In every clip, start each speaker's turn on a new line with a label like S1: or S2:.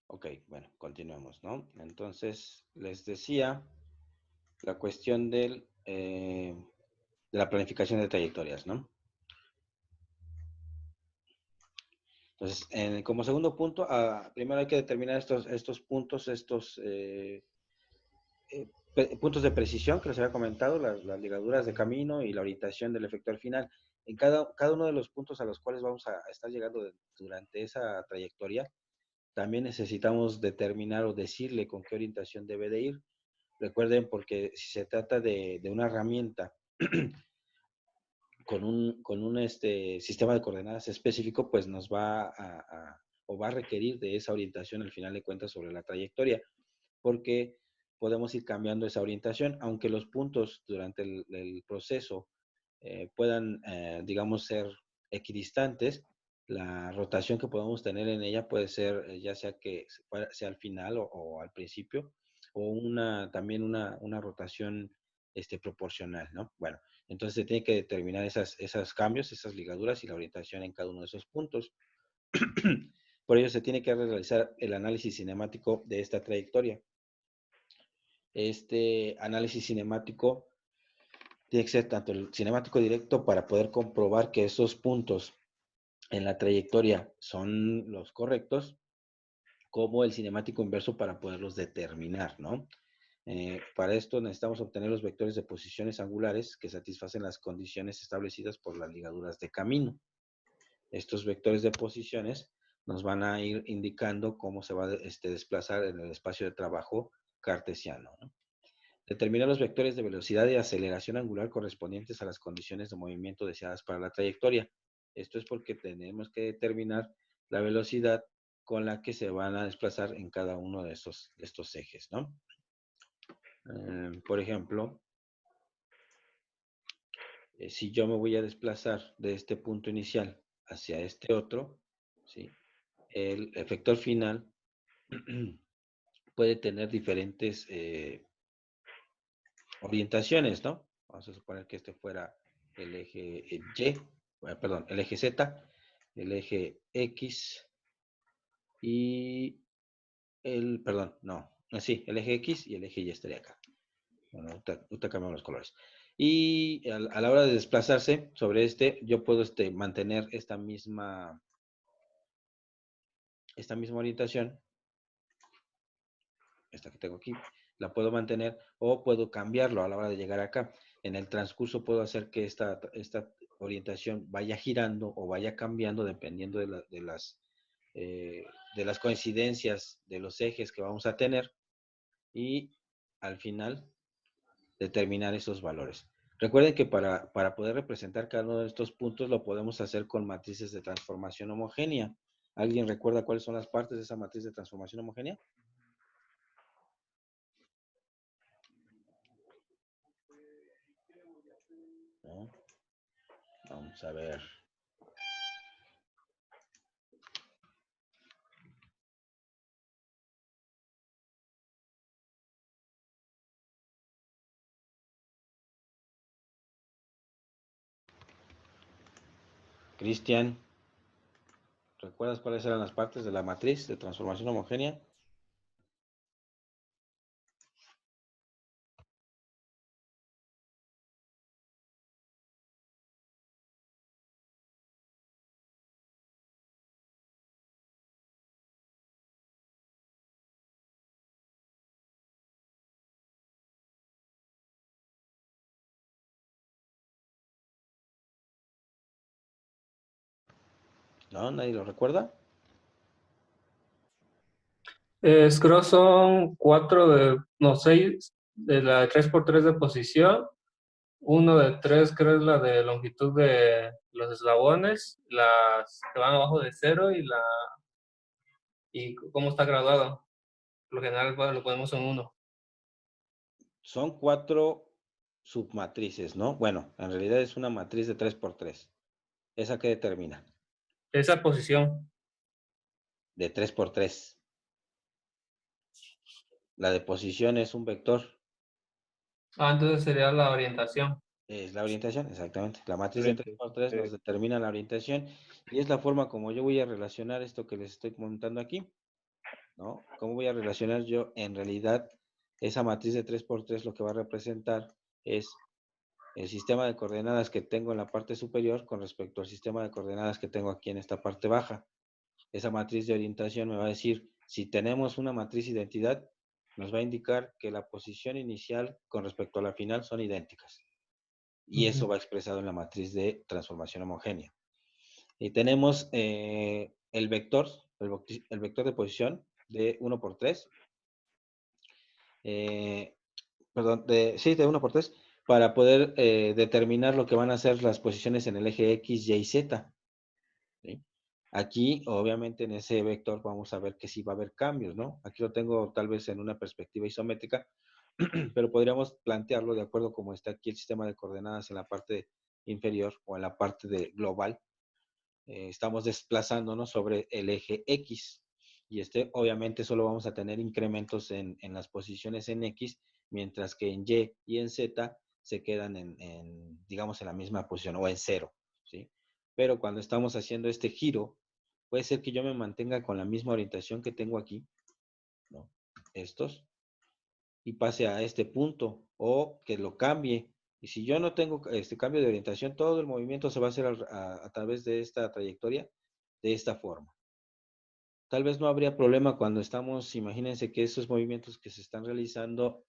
S1: Ok, bueno, continuamos, ¿no? Entonces, les decía la cuestión de la planificación de trayectorias, ¿no? Entonces, como segundo punto, primero hay que determinar estos puntos, puntos de precisión que les había comentado, las ligaduras de camino y la orientación del efector final. En cada uno de los puntos a los cuales vamos a estar llegando durante esa trayectoria, también necesitamos determinar o decirle con qué orientación debe de ir. Recuerden, porque si se trata de una herramienta con un sistema de coordenadas específico, pues nos va o va a requerir de esa orientación al final de cuentas sobre la trayectoria, porque podemos ir cambiando esa orientación, aunque los puntos durante el proceso puedan, digamos, ser equidistantes. La rotación que podemos tener en ella puede ser, ya sea que sea al final o al principio, o también una rotación proporcional, ¿no? Bueno, entonces se tiene que determinar esos cambios, esas ligaduras y la orientación en cada uno de esos puntos. Por ello se tiene que realizar el análisis cinemático de esta trayectoria. Este análisis cinemático tiene que ser tanto el cinemático directo para poder comprobar que esos puntos en la trayectoria son los correctos, como el cinemático inverso para poderlos determinar, ¿no? Para esto necesitamos obtener los vectores de posiciones angulares que satisfacen las condiciones establecidas por las ligaduras de camino. Estos vectores de posiciones nos van a ir indicando cómo se va a desplazar en el espacio de trabajo cartesiano, ¿no? Determinar los vectores de velocidad y aceleración angular correspondientes a las condiciones de movimiento deseadas para la trayectoria. Esto es porque tenemos que determinar la velocidad con la que se van a desplazar en cada uno de estos ejes, ¿no? Por ejemplo, si yo me voy a desplazar de este punto inicial hacia este otro, ¿sí? El efector final puede tener diferentes orientaciones, ¿no? Vamos a suponer que este fuera el eje perdón, el eje Z, el eje X y perdón, no, sí, el eje X y el eje Y estaría acá. Bueno, ahorita cambiamos los colores. Y a la hora de desplazarse sobre yo puedo mantener esta misma orientación, esta que tengo aquí, la puedo mantener o puedo cambiarlo a la hora de llegar acá. En el transcurso puedo hacer que esta orientación vaya girando o vaya cambiando dependiendo eh, de las coincidencias de los ejes que vamos a tener y al final determinar esos valores. Recuerden que para poder representar cada uno de estos puntos lo podemos hacer con matrices de transformación homogénea. ¿Alguien recuerda cuáles son las partes de esa matriz de transformación homogénea? ¿No? Vamos a ver. Cristian, ¿recuerdas cuáles eran las partes de la matriz de transformación homogénea? ¿No? ¿Nadie lo recuerda?
S2: Creo son cuatro no, seis de la 3x3 de posición, uno de tres creo es la de longitud de los eslabones, las que van abajo de cero y cómo está graduado. Por lo general lo ponemos en uno.
S1: Son 4 submatrices, ¿no? Bueno, en realidad es una matriz de 3x3. ¿Esa qué determina?
S2: Esa posición.
S1: De 3x3. La de posición es un vector.
S2: Entonces sería la orientación.
S1: Es la orientación, exactamente. La matriz de
S2: Excelente.
S1: 3x3 nos determina la orientación y es la forma como yo voy a relacionar esto que les estoy comentando aquí. ¿no? ¿Cómo voy a relacionar yo? En realidad, esa matriz de 3x3 lo que va a representar es el sistema de coordenadas que tengo en la parte superior con respecto al sistema de coordenadas que tengo aquí en esta parte baja. Esa matriz de orientación me va a decir, si tenemos una matriz identidad, nos va a indicar que la posición inicial con respecto a la final son idénticas. Y eso
S2: Ujú.
S1: va expresado en la matriz de transformación homogénea. Y tenemos el vector de posición de 1x3, eh, perdón, sí, de 1x3, para poder determinar lo que van a ser las posiciones en el eje X, Y y Z. ¿Sí? Aquí, obviamente, en ese vector vamos a ver que sí va a haber cambios, ¿no? Aquí lo tengo tal vez en una perspectiva isométrica, pero podríamos plantearlo de acuerdo como está aquí el sistema de coordenadas en la parte inferior o en la parte de global. Estamos desplazándonos sobre el eje X y obviamente solo vamos a tener incrementos en las posiciones en X, mientras que en Y y en Z se quedan digamos, en la misma posición o en cero, ¿sí? Pero cuando estamos haciendo este giro, puede ser que yo me mantenga con la misma orientación que tengo aquí, ¿no? Estos, y pase a este punto, o que lo cambie. Y si yo no tengo este cambio de orientación, todo el movimiento se va a hacer a través de esta trayectoria, de esta forma. Tal vez no habría problema cuando estamos, imagínense que esos movimientos que se están realizando,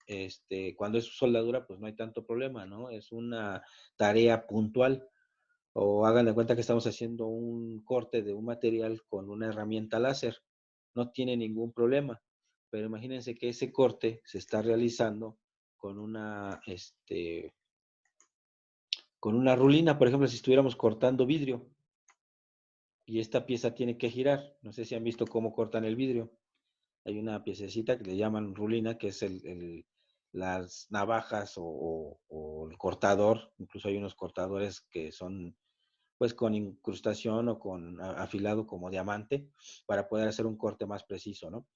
S1: cuando es soldadura, pues no hay tanto problema, ¿no? Es una tarea puntual. O hagan de cuenta que estamos haciendo un corte de un material con una herramienta láser. No tiene ningún problema. Pero imagínense que ese corte se está realizando con con una rulina, por ejemplo, si estuviéramos cortando vidrio y esta pieza tiene que girar. No sé si han visto cómo cortan el vidrio. Hay una piececita que le llaman rulina, que es las navajas o el cortador. Incluso hay unos cortadores que son pues con incrustación o con afilado como diamante para poder hacer un corte más preciso, ¿no?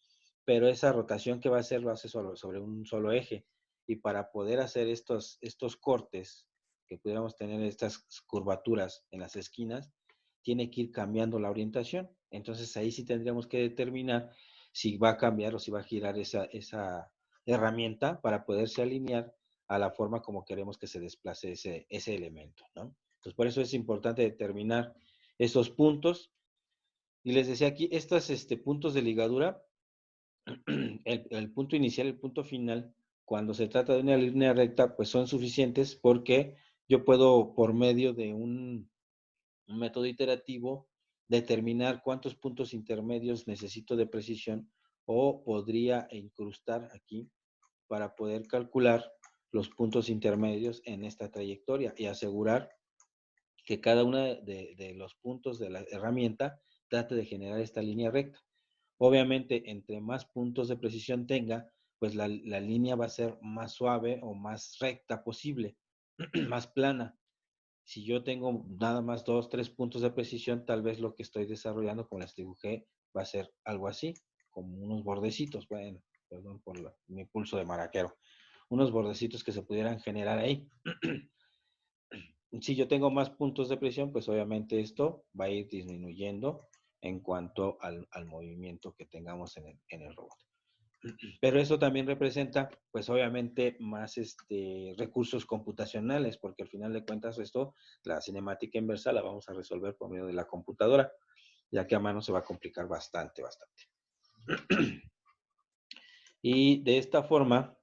S1: Pero esa rotación que va a hacer lo hace sobre un solo eje. Y para poder hacer estos cortes, que pudiéramos tener estas curvaturas en las esquinas, tiene que ir cambiando la orientación. Entonces ahí sí tendríamos que determinar si va a cambiar o si va a girar esa herramienta para poderse alinear a la forma como queremos que se desplace ese elemento, ¿no? Entonces por eso es importante determinar esos puntos. Y les decía aquí, estos puntos de ligadura, el punto inicial, el punto final, cuando se trata de una línea recta, pues son suficientes porque yo puedo, por medio de un método iterativo, determinar cuántos puntos intermedios necesito de precisión o podría incrustar aquí para poder calcular los puntos intermedios en esta trayectoria y asegurar que cada uno de los puntos de la herramienta trate de generar esta línea recta. Obviamente, entre más puntos de precisión tenga, pues la línea va a ser más suave o más recta posible, más plana. Si yo tengo nada más 2, 3 puntos de precisión, tal vez lo que estoy desarrollando, como les dibujé, va a ser algo así, como unos bordecitos. Bueno, perdón por mi pulso de maraquero. Unos bordecitos que se pudieran generar ahí. Si yo tengo más puntos de presión, pues obviamente esto va a ir disminuyendo en cuanto al movimiento que tengamos en el robot. Pero eso también representa, pues obviamente, más recursos computacionales, porque al final de cuentas esto, la cinemática inversa la vamos a resolver por medio de la computadora, ya que a mano se va a complicar bastante, bastante. Y de esta forma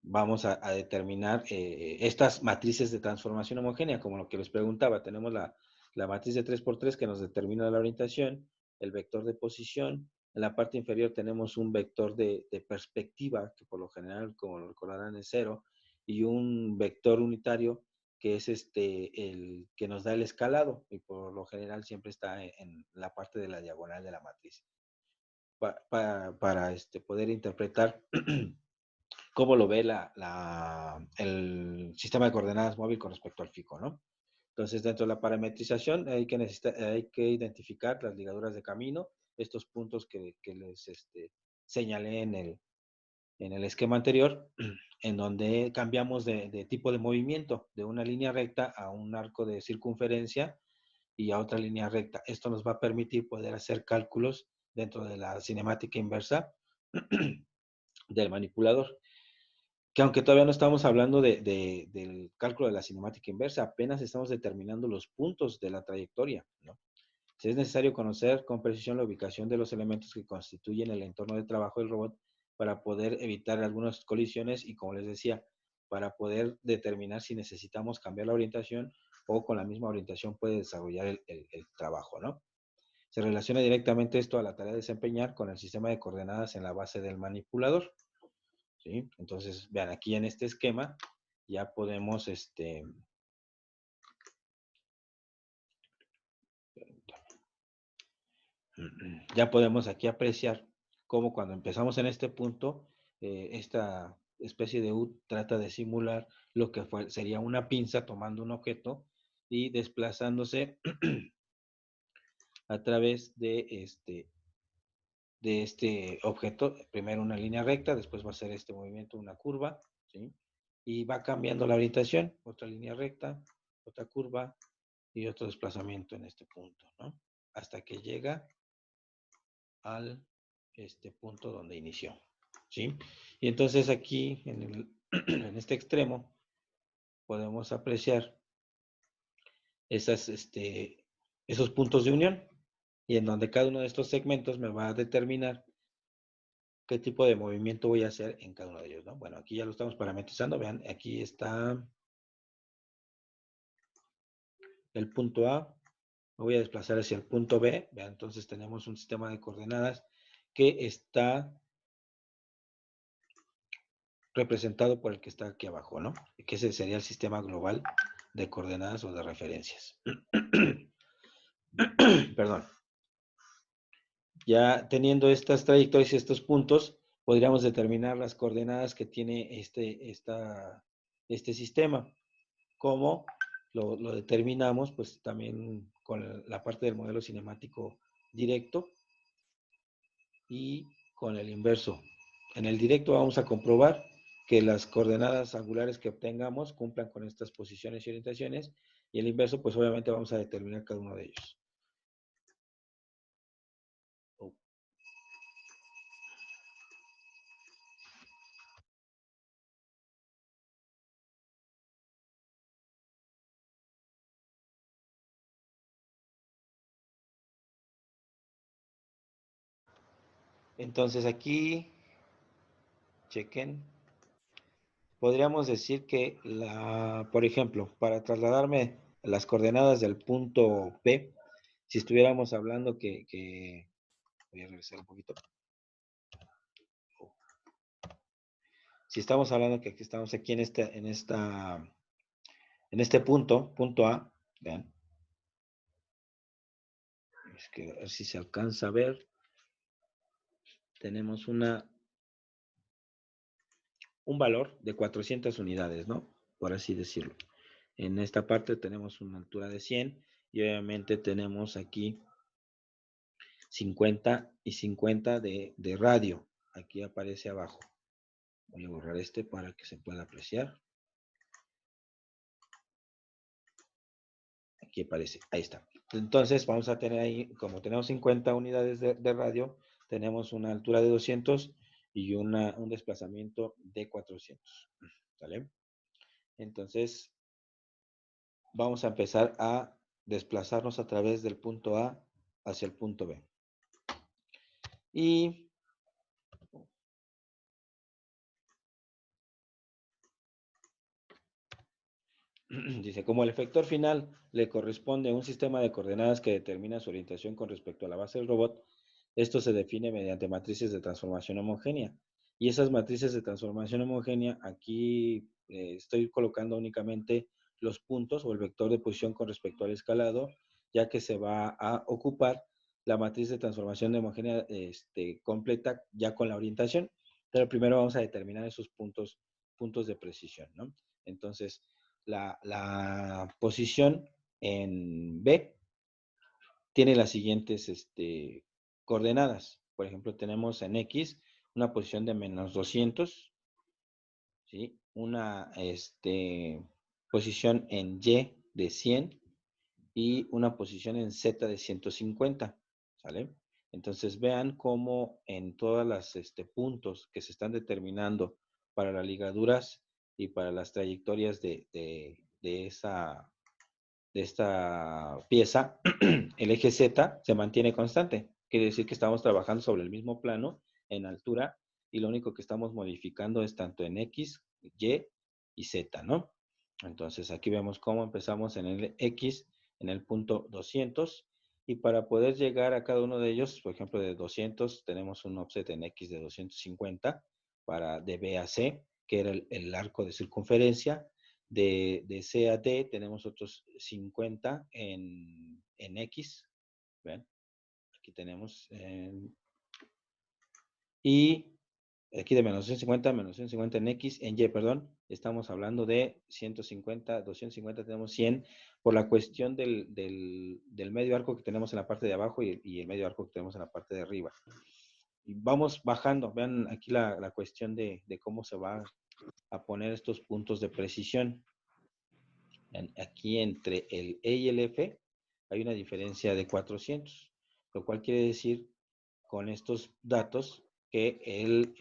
S1: vamos a determinar estas matrices de transformación homogénea, como lo que les preguntaba. Tenemos la matriz de 3x3 que nos determina la orientación, el vector de posición. En la parte inferior tenemos un vector de perspectiva, que por lo general, como lo recordarán, es 0, y un vector unitario, que es el que nos da el escalado, y por lo general siempre está en la parte de la diagonal de la matriz. Para poder interpretar cómo lo ve el sistema de coordenadas móvil con respecto al FICO, ¿no? Entonces, dentro de la parametrización hay que identificar las ligaduras de camino, estos puntos que les señalé en el esquema anterior, en donde cambiamos de tipo de movimiento, de una línea recta a un arco de circunferencia y a otra línea recta. Esto nos va a permitir poder hacer cálculos dentro de la cinemática inversa del manipulador. Que aunque todavía no estamos hablando del cálculo de la cinemática inversa, apenas estamos determinando los puntos de la trayectoria, ¿no? Si es necesario conocer con precisión la ubicación de los elementos que constituyen el entorno de trabajo del robot para poder evitar algunas colisiones y, como les decía, para poder determinar si necesitamos cambiar la orientación o con la misma orientación puede desarrollar el trabajo, ¿no? Se relaciona directamente esto a la tarea de desempeñar con el sistema de coordenadas en la base del manipulador, ¿sí? Entonces, vean, aquí en este esquema ya podemos, ya podemos aquí apreciar cómo cuando empezamos en este punto, esta especie de U trata de simular lo que sería una pinza tomando un objeto y desplazándose a través de este objeto, primero una línea recta, después va a ser este movimiento una curva, ¿sí? Y va cambiando la orientación, otra línea recta, otra curva y otro desplazamiento en este punto, ¿no? Hasta que llega al punto donde inició, ¿sí? Y entonces aquí en este extremo podemos apreciar esos puntos de unión y en donde cada uno de estos segmentos me va a determinar qué tipo de movimiento voy a hacer en cada uno de ellos, ¿no? Bueno, aquí ya lo estamos parametrizando, vean, aquí está el punto A, me voy a desplazar hacia el punto B, vean, entonces tenemos un sistema de coordenadas que está representado por el que está aquí abajo, ¿no? Que ese sería el sistema global de coordenadas o de referencias. Perdón. Ya teniendo estas trayectorias y estos puntos, podríamos determinar las coordenadas que tiene este sistema. ¿Cómo lo determinamos? Pues también con la parte del modelo cinemático directo y con el inverso. En el directo vamos a comprobar que las coordenadas angulares que obtengamos cumplan con estas posiciones y orientaciones, y el inverso, pues obviamente vamos a determinar cada uno de ellos. Entonces aquí, chequen, podríamos decir que, por ejemplo, para trasladarme las coordenadas del punto P, si estuviéramos hablando voy a regresar un poquito. Si estamos hablando que estamos aquí en este punto A, vean, es que a ver si se alcanza a ver, tenemos un valor de 400 unidades, ¿no? Por así decirlo. En esta parte tenemos una altura de 100 y obviamente tenemos aquí 50 y 50 de radio. Aquí aparece abajo. Voy a borrar para que se pueda apreciar. Aquí aparece, ahí está. Entonces vamos a tener ahí, como tenemos 50 unidades de radio, tenemos una altura de 200 y un desplazamiento de 400. ¿Vale? Entonces vamos a empezar a desplazarnos a través del punto A hacia el punto B. Y dice, como el efector final le corresponde a un sistema de coordenadas que determina su orientación con respecto a la base del robot, esto se define mediante matrices de transformación homogénea. Y esas matrices de transformación homogénea, aquí estoy colocando únicamente los puntos o el vector de posición con respecto al escalado, ya que se va a ocupar la matriz de transformación de homogénea completa ya con la orientación. Pero primero vamos a determinar esos puntos de precisión, ¿no? Entonces, la posición en B tiene las siguientes coordenadas. Por ejemplo, tenemos en X una posición de menos 200, ¿sí? Una posición en Y de 100 y una posición en Z de 150, ¿sale? Entonces vean cómo en todas las puntos que se están determinando para las ligaduras y para las trayectorias de esta pieza, el eje Z se mantiene constante. Quiere decir que estamos trabajando sobre el mismo plano en altura y lo único que estamos modificando es tanto en X, Y y Z, ¿no? Entonces aquí vemos cómo empezamos en el X, en el punto 200, y para poder llegar a cada uno de ellos, por ejemplo, de 200 tenemos un offset en X de 250 para de B a C, que era el arco de circunferencia. De C a D tenemos otros 50 en X. ¿Ven? Aquí tenemos. Y aquí de menos 150 en X, en Y, perdón. Estamos hablando de 150, 250, tenemos 100 por la cuestión del medio arco que tenemos en la parte de abajo y el medio arco que tenemos en la parte de arriba. Y vamos bajando. Vean aquí la cuestión de cómo se va a poner estos puntos de precisión. Aquí entre el E y el F hay una diferencia de 400, lo cual quiere decir con estos datos que el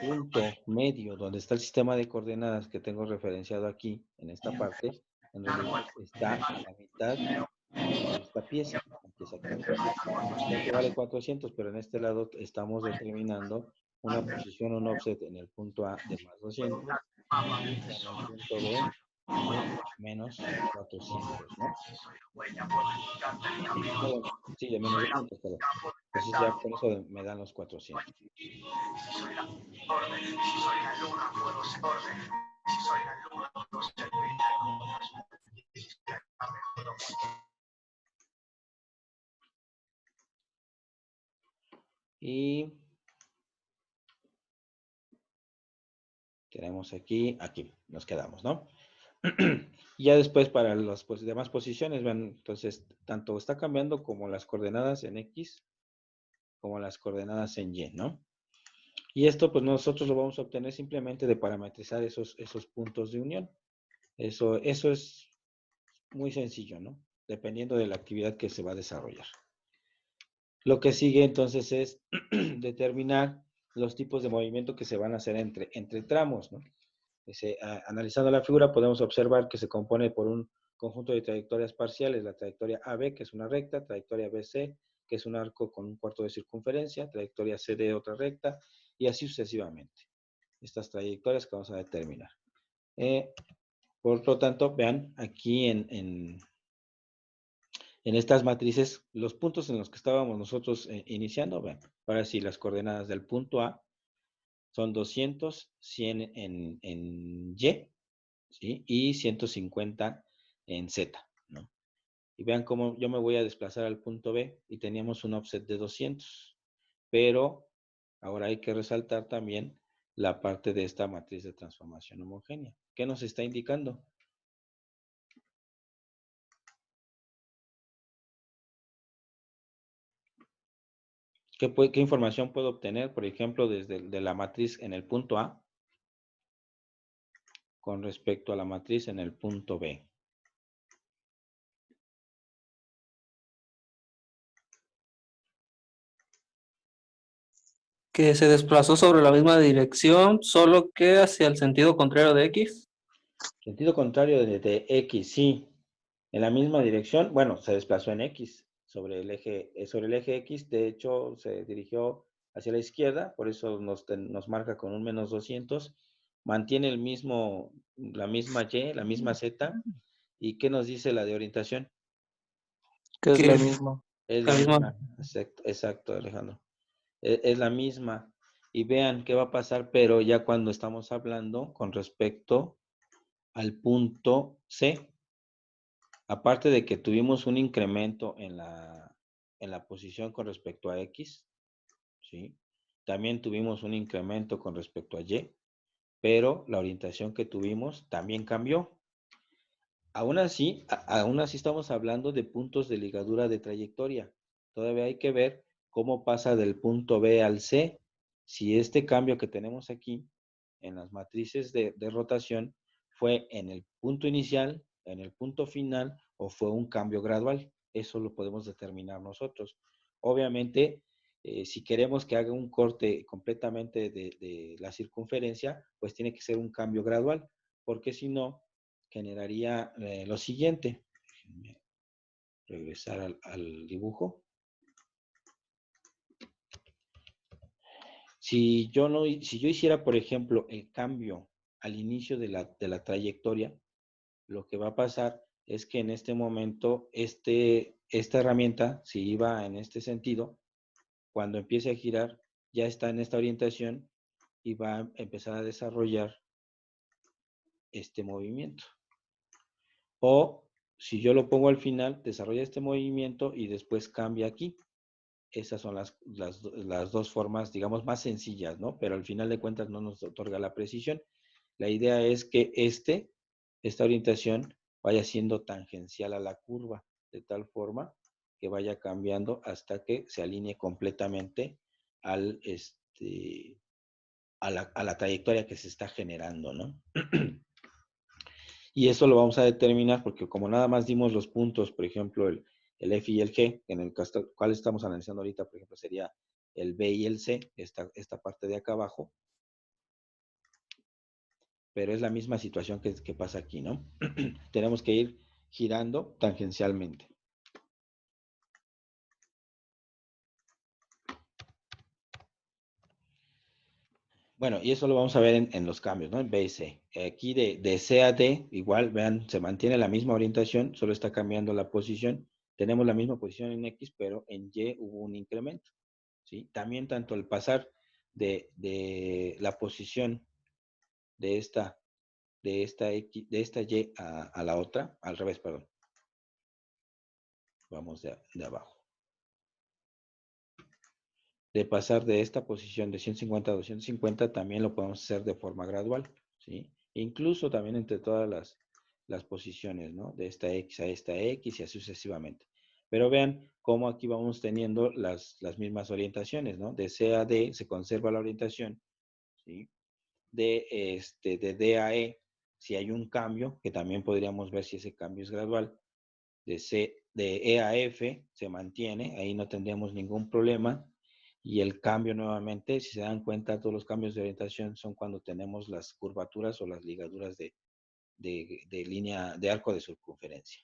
S1: punto medio donde está el sistema de coordenadas que tengo referenciado aquí en esta parte, en realidad está a la mitad de esta pieza, aquí exactamente. Ya que vale 400, pero en este lado estamos determinando una posición, un offset en el punto A de más 200 y en el punto B de menos 400, ¿no? No, bueno, sí, de menos 200, pero entonces ya por eso me dan los 400. Y tenemos aquí, nos quedamos, ¿no? Y ya después para las demás posiciones, ven, entonces tanto está cambiando como las coordenadas en X, como las coordenadas en Y, ¿no? Y esto pues nosotros lo vamos a obtener simplemente de parametrizar esos puntos de unión. Eso es muy sencillo, ¿no? Dependiendo de la actividad que se va a desarrollar. Lo que sigue entonces es determinar los tipos de movimiento que se van a hacer entre tramos, ¿no? Analizando la figura podemos observar que se compone por un conjunto de trayectorias parciales, la trayectoria AB, que es una recta, trayectoria BC, que es un arco con un cuarto de circunferencia, trayectoria CD, otra recta, y así sucesivamente. Estas trayectorias que vamos a determinar. Por lo tanto, vean aquí en estas matrices, los puntos en los que estábamos nosotros iniciando, vean, ahora sí, las coordenadas del punto A son 200, 100 en Y, ¿sí? Y 150 en Z, ¿no? Y vean cómo yo me voy a desplazar al punto B y teníamos un offset de 200, pero ahora hay que resaltar también la parte de esta matriz de transformación homogénea. ¿Qué nos está indicando? ¿Qué información puedo obtener, por ejemplo, desde de la matriz en el punto A con respecto a la matriz en el punto B?
S2: Que se desplazó sobre la misma dirección, solo que hacia el sentido contrario de X.
S1: Sentido contrario de X, sí. En la misma dirección, bueno, se desplazó en X sobre el eje X, de hecho se dirigió hacia la izquierda, por eso nos marca con un menos 200, mantiene la misma Y, la misma Z, ¿y qué nos dice la de orientación?
S2: Que es la misma.
S1: Es
S2: La
S1: la
S2: misma.
S1: misma, exacto, Alejandro. Es la misma. Y vean qué va a pasar, pero ya cuando estamos hablando con respecto al punto C. Aparte de que tuvimos un incremento en la posición con respecto a X, ¿sí? También tuvimos un incremento con respecto a Y, pero la orientación que tuvimos también cambió. Aún así estamos hablando de puntos de ligadura de trayectoria. Todavía hay que ver cómo pasa del punto B al C. Si este cambio que tenemos aquí en las matrices de rotación fue en el punto inicial, en el punto final o fue un cambio gradual. eso lo podemos determinar nosotros. Obviamente, si queremos que haga un corte completamente de la circunferencia, pues tiene que ser un cambio gradual, porque si no, generaría lo siguiente. Déjenme regresar al dibujo. Si yo hiciera, por ejemplo, el cambio al inicio de la trayectoria, lo que va a pasar es que en este momento, esta herramienta, si iba en este sentido, cuando empiece a girar, ya está en esta orientación y va a empezar a desarrollar este movimiento. O si yo lo pongo al final, desarrolla este movimiento y después cambia aquí. Esas son las dos formas, digamos, más sencillas, ¿no? Pero al final de cuentas no nos otorga la precisión. La idea es que esta orientación vaya siendo tangencial a la curva, de tal forma que vaya cambiando hasta que se alinee completamente al, a la trayectoria que se está generando, ¿no? Y eso lo vamos a determinar porque como nada más dimos los puntos, por ejemplo, el F y el G, en el cual estamos analizando ahorita, por ejemplo, sería el B y el C, esta parte de acá abajo, pero es la misma situación que pasa aquí, ¿no? Tenemos que ir girando tangencialmente. Bueno, y eso lo vamos a ver en los cambios, ¿no? En B y C. Aquí de C a D, igual, vean, se mantiene la misma orientación, solo está cambiando la posición. Tenemos la misma posición en X, pero en Y hubo un incremento, ¿sí? También tanto el pasar de la posición de esta X, de esta Y a la otra, al revés, perdón. Vamos de abajo. De pasar de esta posición de 150 a 250 también lo podemos hacer de forma gradual, ¿sí? Incluso también entre todas las posiciones, ¿no? De esta X a esta X y así sucesivamente. Pero vean cómo aquí vamos teniendo las mismas orientaciones, ¿no? De C a D se conserva la orientación, ¿sí? De D a E, si hay un cambio, que también podríamos ver si ese cambio es gradual, de E a F se mantiene, ahí no tendríamos ningún problema. Y el cambio nuevamente, si se dan cuenta, todos los cambios de orientación son cuando tenemos las curvaturas o las ligaduras de línea de arco de circunferencia.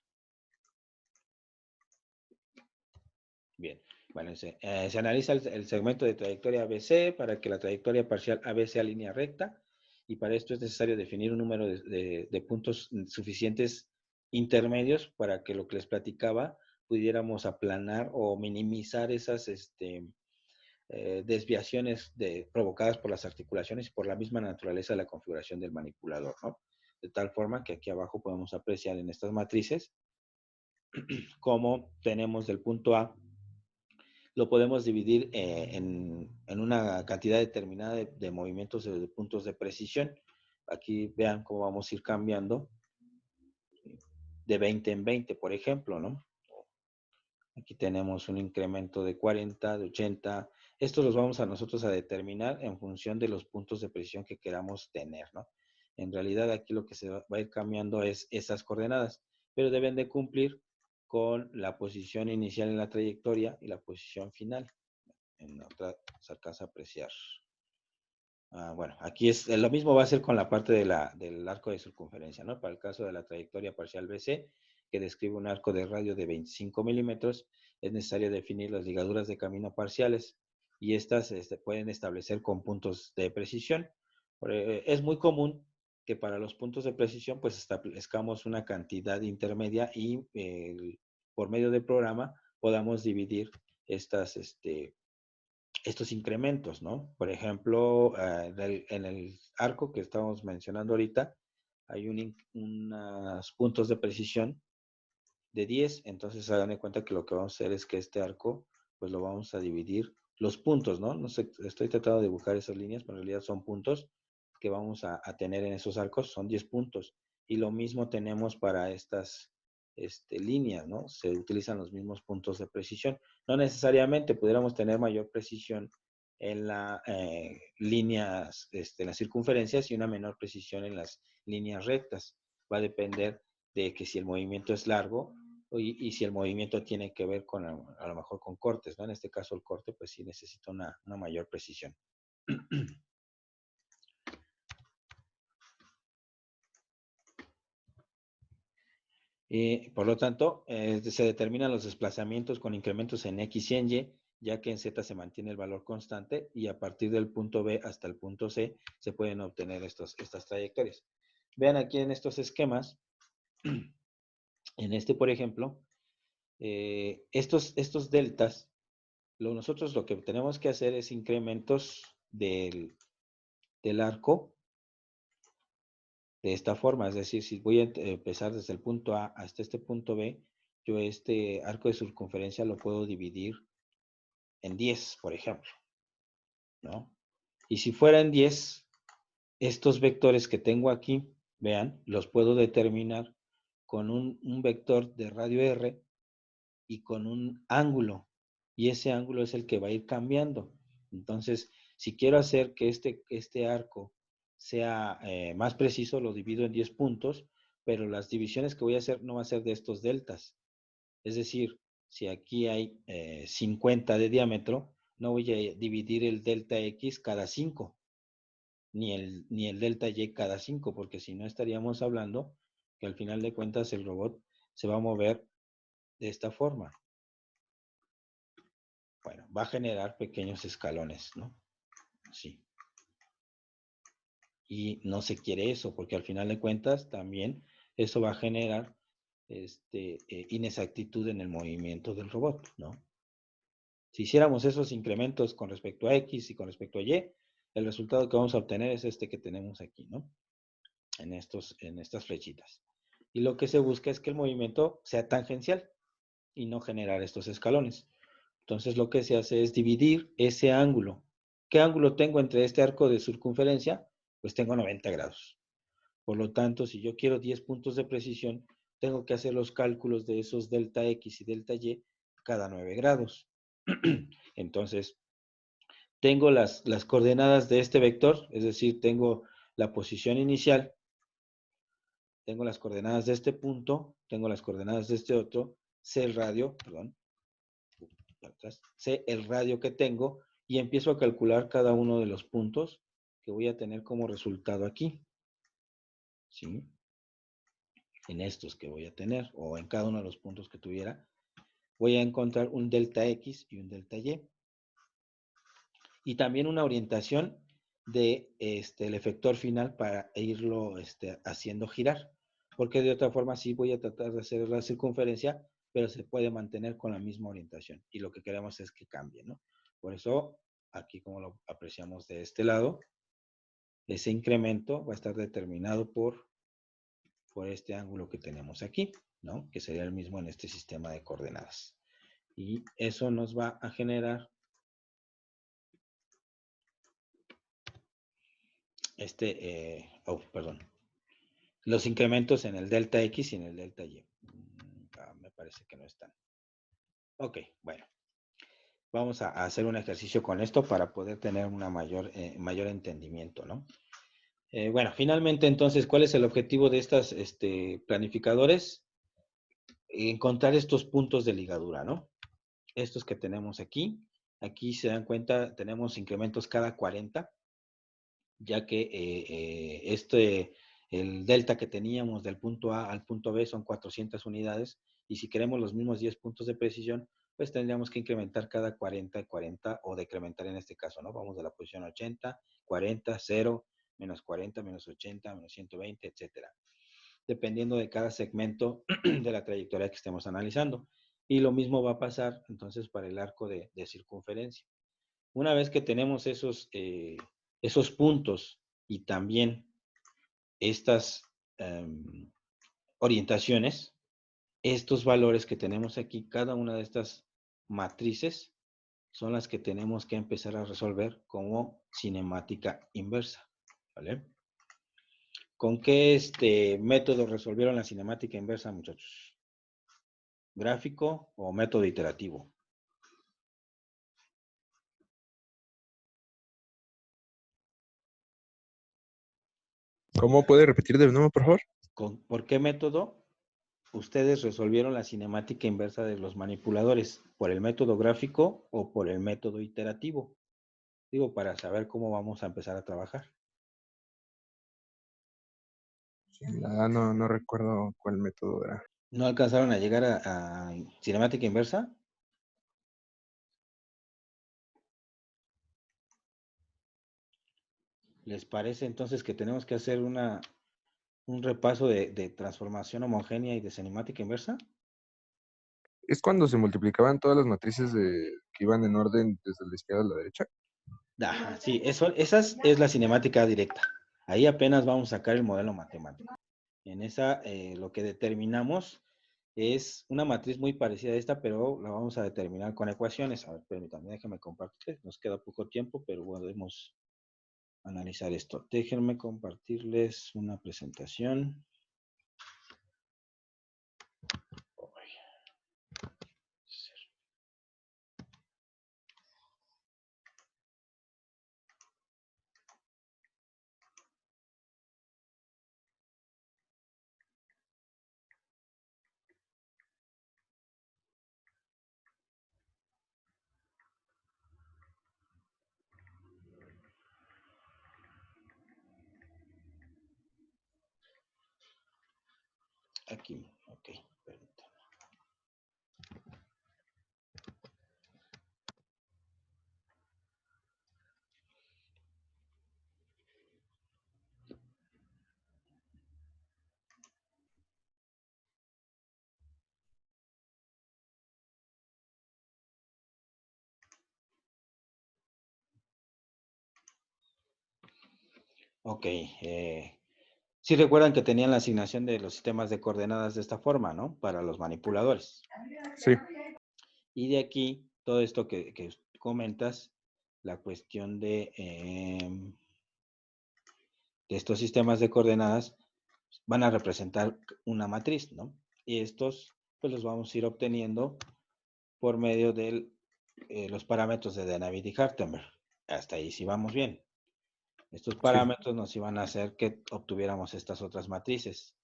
S1: Bien, bueno, se analiza el segmento de trayectoria ABC para que la trayectoria parcial AB sea línea recta y para esto es necesario definir un número de puntos suficientes intermedios para que lo que les platicaba pudiéramos aplanar o minimizar esas desviaciones provocadas por las articulaciones y por la misma naturaleza de la configuración del manipulador, ¿no? De tal forma que aquí abajo podemos apreciar en estas matrices cómo tenemos del punto A, lo podemos dividir en una cantidad determinada de movimientos de puntos de precisión. Aquí vean cómo vamos a ir cambiando de 20 en 20, por ejemplo, ¿no? Aquí tenemos un incremento de 40, de 80. Estos los vamos a nosotros a determinar en función de los puntos de precisión que queramos tener, ¿no? En realidad aquí lo que se va a ir cambiando es esas coordenadas, pero deben de cumplir con la posición inicial en la trayectoria y la posición final. En la otra se alcanza a apreciar. Bueno, aquí es lo mismo va a ser con la parte del arco de circunferencia, ¿no? Para el caso de la trayectoria parcial BC, que describe un arco de radio de 25 milímetros, es necesario definir las ligaduras de camino parciales y estas pueden establecer con puntos de precisión. Es muy común que para los puntos de precisión pues establezcamos una cantidad intermedia y por medio del programa podamos dividir estos incrementos, ¿no? Por ejemplo, en el arco que estamos mencionando ahorita, hay unos puntos de precisión de 10, entonces hagan de cuenta que lo que vamos a hacer es que este arco, pues lo vamos a dividir, los puntos, ¿no? No sé, estoy tratando de dibujar esas líneas, pero en realidad son puntos que vamos a tener en esos arcos, son 10 puntos. Y lo mismo tenemos para estas líneas, ¿no? Se utilizan los mismos puntos de precisión. No necesariamente pudiéramos tener mayor precisión en las líneas, en las circunferencias y una menor precisión en las líneas rectas. Va a depender de que si el movimiento es largo y si el movimiento tiene que ver con, a lo mejor con cortes, ¿no? En este caso el corte, pues sí necesita una mayor precisión. Por lo tanto, se determinan los desplazamientos con incrementos en X y en Y, ya que en Z se mantiene el valor constante y a partir del punto B hasta el punto C se pueden obtener estas trayectorias. Vean aquí en estos esquemas, en este, por ejemplo, estos deltas, nosotros lo que tenemos que hacer es incrementos del arco de esta forma, es decir, si voy a empezar desde el punto A hasta este punto B, yo este arco de circunferencia lo puedo dividir en 10, por ejemplo, ¿no? Y si fuera en 10, estos vectores que tengo aquí, vean, los puedo determinar con un vector de radio R y con un ángulo, y ese ángulo es el que va a ir cambiando. Entonces, si quiero hacer que este arco sea más preciso, lo divido en 10 puntos, pero las divisiones que voy a hacer no va a ser de estos deltas. Es decir, si aquí hay 50 de diámetro, no voy a dividir el delta X cada 5, ni el delta Y cada 5, porque si no estaríamos hablando que al final de cuentas el robot se va a mover de esta forma. Bueno, va a generar pequeños escalones, ¿no? Sí. Y no se quiere eso, porque al final de cuentas también eso va a generar inexactitud en el movimiento del robot, ¿no? Si hiciéramos esos incrementos con respecto a X y con respecto a Y, el resultado que vamos a obtener es este que tenemos aquí, ¿no? En estas flechitas. Y lo que se busca es que el movimiento sea tangencial y no generar estos escalones. Entonces lo que se hace es dividir ese ángulo. ¿Qué ángulo tengo entre este arco de circunferencia? Pues tengo 90 grados. Por lo tanto, si yo quiero 10 puntos de precisión, tengo que hacer los cálculos de esos delta X y delta Y cada 9 grados. Entonces, tengo las coordenadas de este vector, es decir, tengo la posición inicial, tengo las coordenadas de este punto, tengo las coordenadas de este otro, sé el radio, perdón, sé el radio que tengo y empiezo a calcular cada uno de los puntos que voy a tener como resultado aquí. ¿Sí? En estos que voy a tener, o en cada uno de los puntos que tuviera, voy a encontrar un delta X y un delta Y. Y también una orientación de el efector final para irlo haciendo girar. Porque de otra forma sí voy a tratar de hacer la circunferencia, pero se puede mantener con la misma orientación. Y lo que queremos es que cambie, ¿no? Por eso, aquí como lo apreciamos de este lado, ese incremento va a estar determinado por este ángulo que tenemos aquí, ¿no? Que sería el mismo en este sistema de coordenadas. Y eso nos va a generar perdón, los incrementos en el delta X y en el delta Y. Me parece que no están. Ok, bueno. Vamos a hacer un ejercicio con esto para poder tener una mayor entendimiento, ¿no? Bueno, finalmente entonces, ¿cuál es el objetivo de estas planificadores? Encontrar estos puntos de ligadura, ¿no? Estos que tenemos aquí. Aquí se dan cuenta, tenemos incrementos cada 40, ya que el delta que teníamos del punto A al punto B son 400 unidades, y si queremos los mismos 10 puntos de precisión, pues tendríamos que incrementar cada 40 y 40, o decrementar en este caso, ¿no? Vamos de la posición 80, 40, 0, menos 40, menos 80, menos 120, etcétera, dependiendo de cada segmento de la trayectoria que estemos analizando. Y lo mismo va a pasar entonces para el arco de circunferencia. Una vez que tenemos esos puntos y también estas orientaciones, estos valores que tenemos aquí, cada una de estas matrices son las que tenemos que empezar a resolver como cinemática inversa, ¿vale? ¿Con qué método resolvieron la cinemática inversa, muchachos? ¿Gráfico o método iterativo?
S3: ¿Cómo puede repetir de nuevo, por favor?
S1: ¿Por qué método? ustedes resolvieron la cinemática inversa de los manipuladores, ¿por el método gráfico o por el método iterativo? Digo, para saber cómo vamos a empezar a trabajar.
S3: No recuerdo cuál método era.
S1: ¿No alcanzaron a llegar a cinemática inversa? ¿Les parece entonces que tenemos que hacer un repaso de transformación homogénea y de cinemática inversa?
S3: ¿Es cuando se multiplicaban todas las matrices que iban en orden desde la izquierda a la derecha?
S1: Ajá, sí, esa es la cinemática directa. Ahí apenas vamos a sacar el modelo matemático. En esa, lo que determinamos es una matriz muy parecida a esta, pero la vamos a determinar con ecuaciones. A ver, permítanme, déjenme compartir. Nos queda poco tiempo, pero podemos analizar esto. Déjenme compartirles una presentación. Aquí, ok, permítanme. Ok, sí recuerdan que tenían la asignación de los sistemas de coordenadas de esta forma, ¿no? Para los manipuladores.
S3: Sí.
S1: Y de aquí, todo esto que comentas, la cuestión de estos sistemas de coordenadas van a representar una matriz, ¿no? Y estos, pues los vamos a ir obteniendo por medio de los parámetros de Dynavit y Hartenberg. Hasta ahí sí vamos bien. Estos parámetros nos iban a hacer que obtuviéramos estas otras matrices.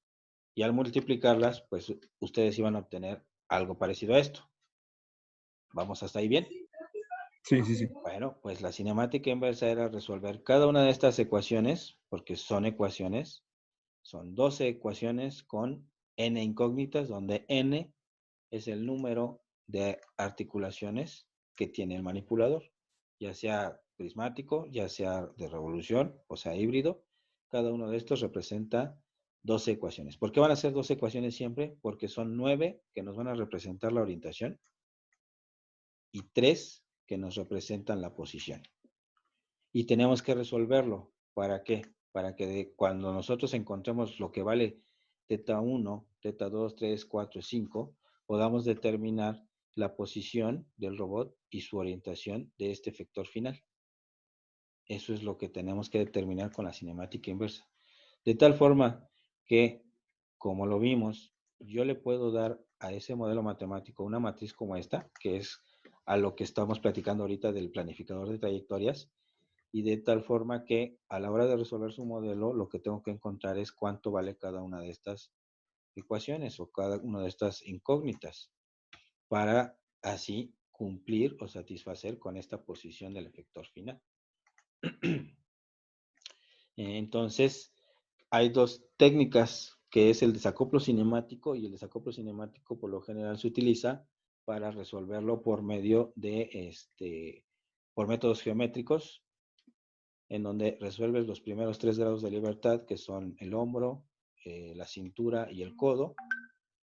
S1: Y al multiplicarlas, pues ustedes iban a obtener algo parecido a esto. ¿Vamos hasta ahí bien?
S3: Sí, sí, sí.
S1: Bueno, pues la cinemática inversa era resolver cada una de estas ecuaciones, porque son ecuaciones, son 12 ecuaciones con n incógnitas, donde n es el número de articulaciones que tiene el manipulador, ya sea prismático, ya sea de revolución, o sea híbrido. Cada uno de estos representa 12 ecuaciones. ¿Por qué van a ser 12 ecuaciones siempre? Porque son 9 que nos van a representar la orientación y 3 que nos representan la posición. Y tenemos que resolverlo. ¿Para qué? Para que cuando nosotros encontremos lo que vale teta 1, teta 2, 3, 4, 5, podamos determinar la posición del robot y su orientación de este efector final. Eso es lo que tenemos que determinar con la cinemática inversa. De tal forma que, como lo vimos, yo le puedo dar a ese modelo matemático una matriz como esta, que es a lo que estamos platicando ahorita del planificador de trayectorias, y de tal forma que a la hora de resolver su modelo, lo que tengo que encontrar es cuánto vale cada una de estas ecuaciones o cada una de estas incógnitas, para así cumplir o satisfacer con esta posición del efector final. Entonces, hay dos técnicas, que es el desacoplo cinemático, y el desacoplo cinemático por lo general se utiliza para resolverlo por medio de por métodos geométricos, en donde resuelves los primeros 3 grados de libertad, que son el hombro, la cintura y el codo,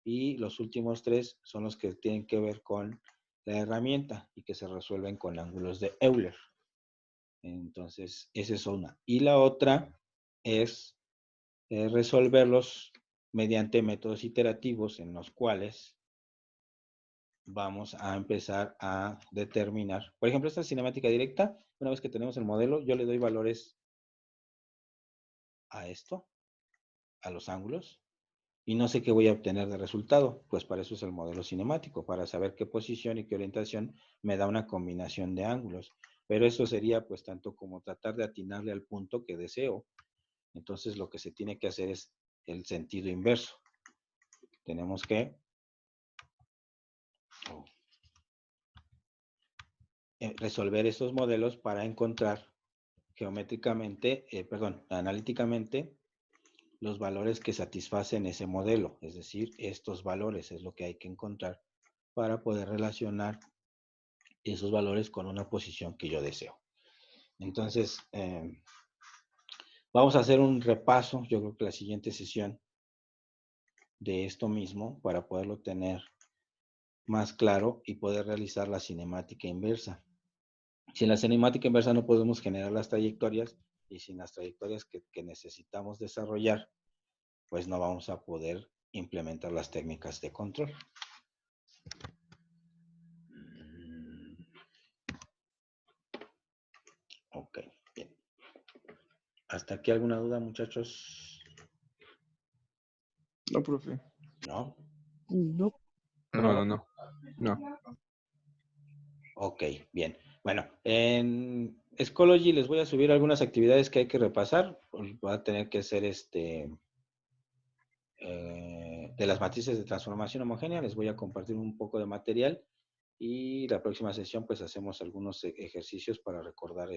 S1: y los últimos 3 son los que tienen que ver con la herramienta y que se resuelven con ángulos de Euler. Entonces, esa es una. Y la otra es resolverlos mediante métodos iterativos, en los cuales vamos a empezar a determinar. Por ejemplo, esta cinemática directa, una vez que tenemos el modelo, yo le doy valores a esto, a los ángulos, y no sé qué voy a obtener de resultado. Pues para eso es el modelo cinemático, para saber qué posición y qué orientación me da una combinación de ángulos. Pero eso sería pues tanto como tratar de atinarle al punto que deseo. Entonces lo que se tiene que hacer es el sentido inverso. tenemos que resolver estos modelos para encontrar analíticamente, los valores que satisfacen ese modelo. Es decir, estos valores es lo que hay que encontrar para poder relacionar esos valores con una posición que yo deseo. Entonces, vamos a hacer un repaso, yo creo que la siguiente sesión, de esto mismo para poderlo tener más claro y poder realizar la cinemática inversa. Sin la cinemática inversa no podemos generar las trayectorias, y sin las trayectorias que necesitamos desarrollar, pues no vamos a poder implementar las técnicas de control. Ok, bien. ¿Hasta aquí alguna duda, muchachos?
S3: No, profe.
S1: ¿No?
S4: No.
S3: No.
S1: Ok, bien. Bueno, en Schoology les voy a subir algunas actividades que hay que repasar. Voy a tener que hacer de las matrices de transformación homogénea. Les voy a compartir un poco de material y la próxima sesión pues hacemos algunos ejercicios para recordar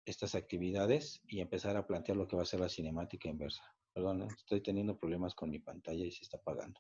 S1: estas actividades y empezar a plantear lo que va a ser la cinemática inversa. Perdón, estoy teniendo problemas con mi pantalla y se está apagando.